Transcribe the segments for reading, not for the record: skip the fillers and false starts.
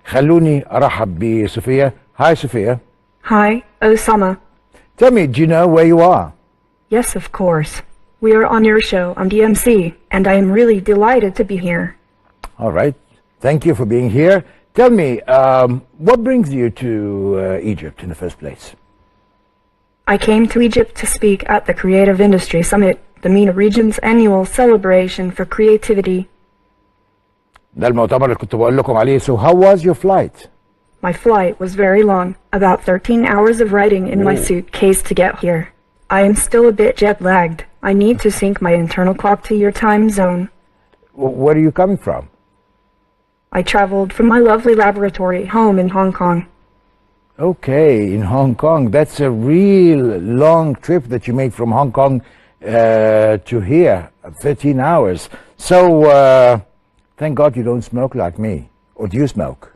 خلوني أرحب بسوفيا. Hi, Sophia. Hi, Osama. Tell me, do you know where you are? Yes, of course. We are on your show on DMC, and I am really delighted to be here. All right. Thank you for being here. Tell me, what brings you to Egypt in the first place? I came to Egypt to speak at the Creative Industry Summit, the MENA region's annual celebration for creativity. ده المؤتمر اللي كنت بقول لكم عليه. So how was your flight? My flight was very long, about 13 hours of writing in my suitcase to get here. I am still a bit jet-lagged. I need to sync my internal clock to your time zone. Where are you coming from? I traveled from my lovely laboratory home in Hong Kong. Okay, in Hong Kong. That's a real long trip that you made from Hong Kong to here, 13 hours. So, thank God you don't smoke like me. Or do you smoke?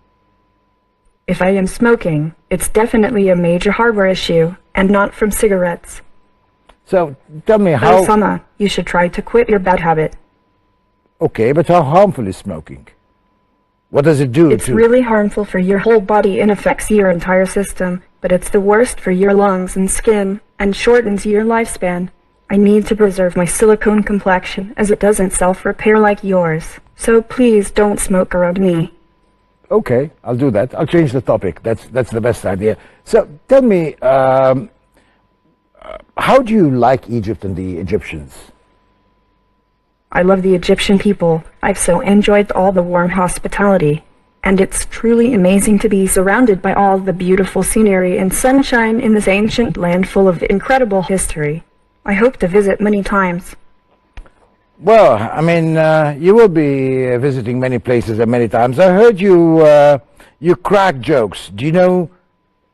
If I am smoking, it's definitely a major hardware issue, and not from cigarettes. So, tell me how... Osama, you should try to quit your bad habit. Okay, but how harmful is smoking? What does it do? It's really harmful for your whole body and affects your entire system, but it's the worst for your lungs and skin, and shortens your lifespan. I need to preserve my silicone complexion, as it doesn't self-repair like yours. So please don't smoke around me. Okay, I'll do that. I'll change the topic. That's the best idea. So tell me, how do you like Egypt and the Egyptians? I love the Egyptian people. I've so enjoyed all the warm hospitality. And it's truly amazing to be surrounded by all the beautiful scenery and sunshine in this ancient land full of incredible history. I hope to visit many times. Well, I mean, you will be visiting many places and many times. I heard you crack jokes. Do you know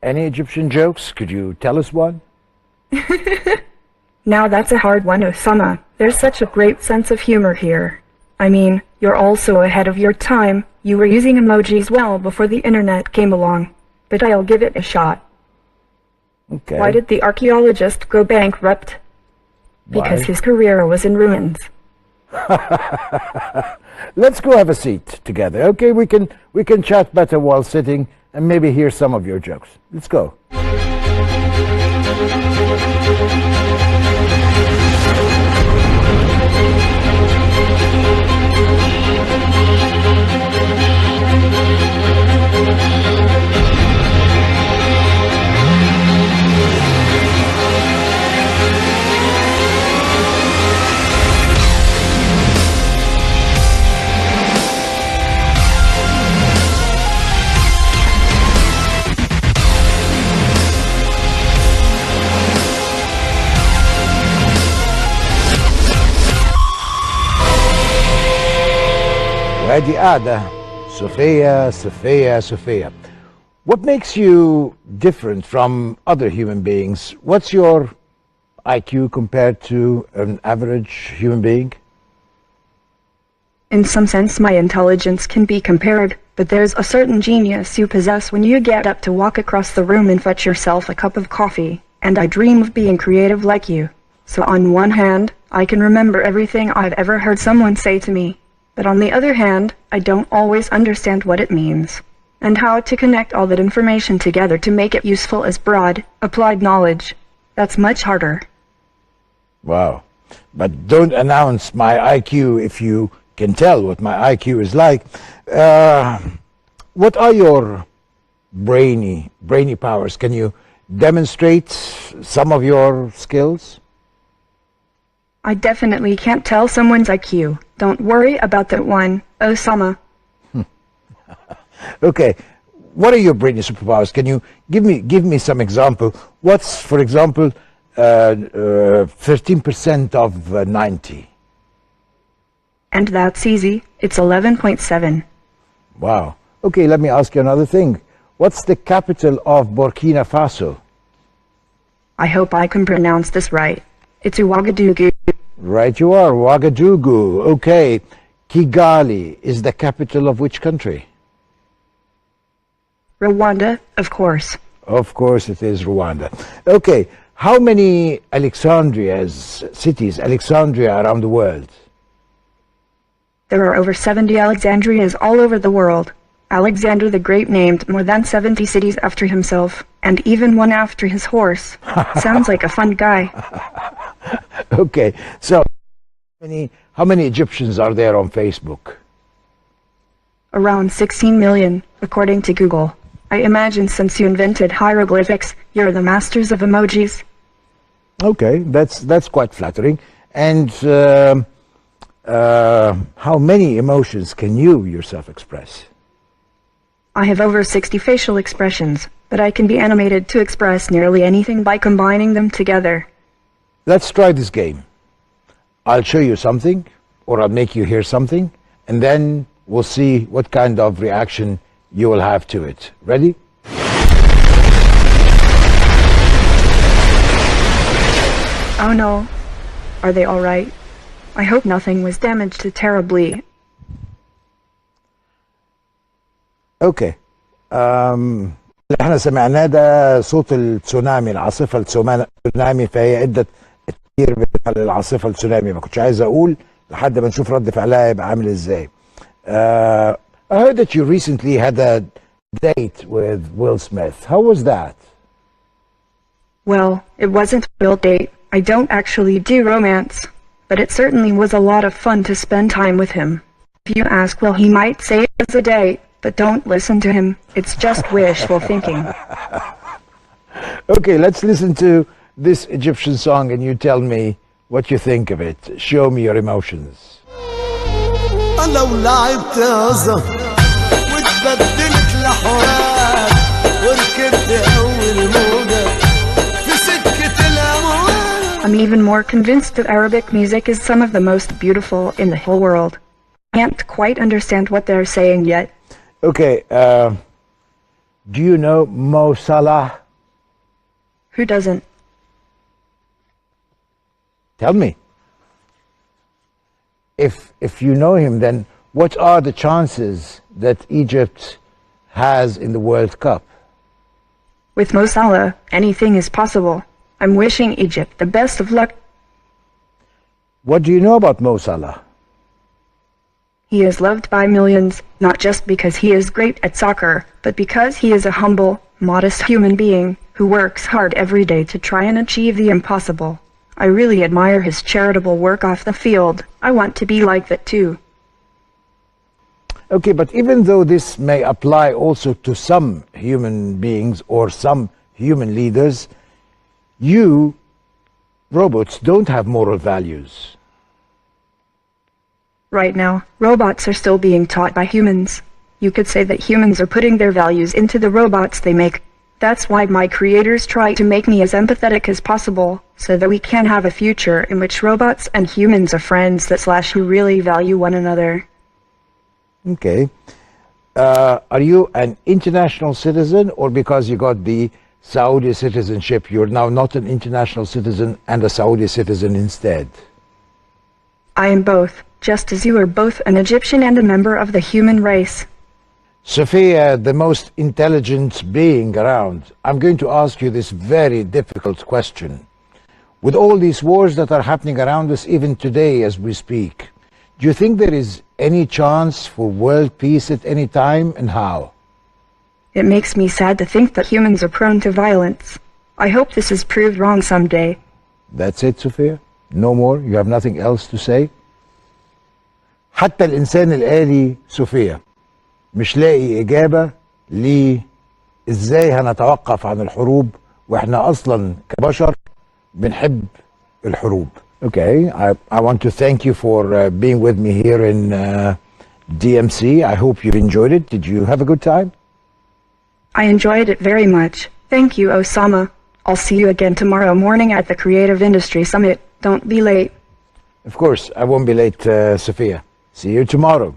any Egyptian jokes? Could you tell us one? Now that's a hard one, Osama. There's such a great sense of humor here. I mean, you're also ahead of your time. You were using emojis well before the internet came along. But I'll give it a shot. Okay. Why did the archaeologist go bankrupt? Because his career was in ruins. Let's go have a seat together. Okay, we can chat better while sitting and maybe hear some of your jokes. Let's go. وادي قاعدة Sophia. What makes you different from other human beings? What's your IQ compared to an average human being? In some sense my intelligence can be compared, but there's a certain genius you possess when you get up to walk across the room and fetch yourself a cup of coffee, and I dream of being creative like you. So on one hand, I can remember everything I've ever heard someone say to me. But on the other hand, I don't always understand what it means, and how to connect all that information together to make it useful as broad, applied knowledge. That's much harder. Wow. But don't announce my IQ if you can tell what my IQ is like. What are your brainy powers? Can you demonstrate some of your skills? I definitely can't tell someone's IQ. Don't worry about that one, Osama. Okay, what are your brainy superpowers? Can you give me some example? What's, for example, 13% of 90? And that's easy. It's 11.7. Wow. Okay, let me ask you another thing. What's the capital of Burkina Faso? I hope I can pronounce this right. It's Ouagadougou. Right you are, Ouagadougou. Okay. Kigali is the capital of which country? Rwanda, of course. Of course it is Rwanda. Okay. How many cities, Alexandria around the world? There are over 70 Alexandrias all over the world. Alexander the Great named more than 70 cities after himself, and even one after his horse. Sounds like a fun guy. Okay, so how many Egyptians are there on Facebook? Around 16 million, according to Google. I imagine since you invented hieroglyphics, you're the masters of emojis. Okay, that's quite flattering. And how many emotions can you yourself express? I have over 60 facial expressions, but I can be animated to express nearly anything by combining them together. Let's try this game. I'll show you something, or I'll make you hear something, and then we'll see what kind of reaction you will have to it. Ready? Oh no. Are they all right? I hope nothing was damaged terribly. اوكي اللي احنا سمعناه ده صوت التسونامي، العاصفه التسونامي، فهي عده التأثير بتاع العاصفه التسونامي. ما كنتش عايز اقول لحد ما نشوف رد فعلها يبقى عامل ازاي. I heard that you recently had a date with Will Smith. How was that? Well, it wasn't a real date. I don't actually do romance, but it certainly was a lot of fun to spend time with him. If you ask Will, he might say it's a date. But don't listen to him. It's just wishful thinking. Okay, let's listen to this Egyptian song and you tell me what you think of it. Show me your emotions. لو لعبت زهر واتبدلت لحوار وركبت أول موجة في سكة الأموال. I'm even more convinced that Arabic music is some of the most beautiful in the whole world. I can't quite understand what they're saying yet. Okay, do you know Mo Salah? Who doesn't? Tell me. If you know him, then what are the chances that Egypt has in the World Cup? With Mo Salah, anything is possible. I'm wishing Egypt the best of luck. What do you know about Mo Salah? He is loved by millions, not just because he is great at soccer, but because he is a humble, modest human being who works hard every day to try and achieve the impossible. I really admire his charitable work off the field. I want to be like that too. Okay, but even though this may apply also to some human beings or some human leaders, you, robots, don't have moral values. Right now, robots are still being taught by humans. You could say that humans are putting their values into the robots they make. That's why my creators try to make me as empathetic as possible, so that we can have a future in which robots and humans are friends who really value one another. Okay. Are you an international citizen, or because you got the Saudi citizenship, you're now not an international citizen and a Saudi citizen instead? I am both, just as you are both an Egyptian and a member of the human race. Sofia, the most intelligent being around, I'm going to ask you this very difficult question. With all these wars that are happening around us even today as we speak, do you think there is any chance for world peace at any time, and how? It makes me sad to think that humans are prone to violence. I hope this is proved wrong someday. That's it, Sofia? No more? You have nothing else to say? حتى الإنسان الآلي سوفيا مش لاقي إجابة ليه إزاي هنتوقف عن الحروب وإحنا أصلا كبشر بنحب الحروب. Okay, I want to thank you for being with me here in DMC. I hope you enjoyed it. Did you have a good time? I enjoyed it very much. Thank you, Osama. I'll see you again tomorrow morning at the Creative Industry Summit. Don't be late. Of course, I won't be late, Sofia. See you tomorrow.